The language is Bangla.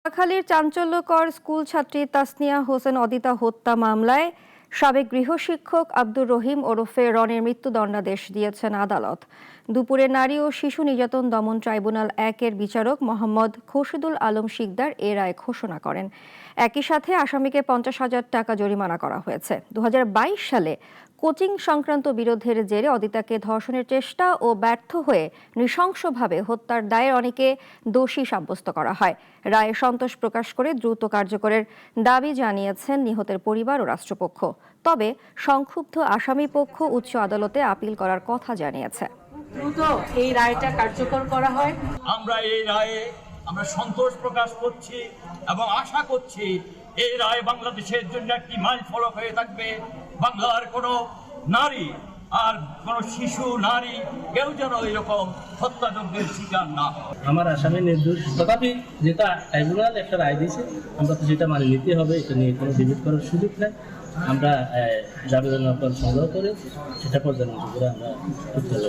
নোয়াখালীর চাঞ্চল্যকর স্কুল ছাত্রী তাসনিয়া হোসেন অদিতা হত্যা মামলায় সাবেক গৃহশিক্ষক আব্দুর রহিম ওরফে রনের মৃত্যুদণ্ডাদেশ দিয়েছেন আদালত। দুপুরে নারী ও শিশু নির্যাতন দমন ট্রাইব্যুনাল ১-এর বিচারক মোহাম্মদ খোরশেদুল আলম শিকদার এ রায় ঘোষণা করেন। একই সাথে আসামিকে ৫০,০০০ টাকা জরিমানা করা হয়েছে। ২০২২ সালে কোচিং সংক্রান্ত বিরোধের জেরে অদিতাকে ধর্ষণের চেষ্টা ও ব্যর্থ হয়ে নৃশংসভাবে হত্যার দায়ে অনেকে দোষী সাব্যস্ত করা হয়। রায়ে সন্তোষ প্রকাশ করে দ্রুত কার্যকরের দাবি জানিয়েছেন নিহতের পরিবার ও রাষ্ট্রপক্ষ। তবে সংক্ষুব্ধ আসামি পক্ষ উচ্চ আদালতে আপিল করার কথা জানিয়েছে। দ্রুত এই রায়টা কার্যকর করা হয়। আমরা এই রায়ে সন্তোষ প্রকাশ করছি এবং আশা করছি এই রায় বাংলাদেশের জন্য একটি মাইল ফলক হয়ে থাকবে। বাংলার কোনো নারী আর কোনো শিশু নারী কেউ যেন এরকম হত্যাযজ্ঞের শিকার না হয়। আমার আসামি নির্দোষ, তথাপি যেটা ট্রাইব্যুনাল একটা রায় দিয়েছে আমরা তো সেটা মানে নিতে হবে, এটা নিয়ে কোনো ডিবেট করার সুযোগ নেই। আমরা জামিনের সংগ্রহ করে সেটা পর্যন্ত আমরা উত্তর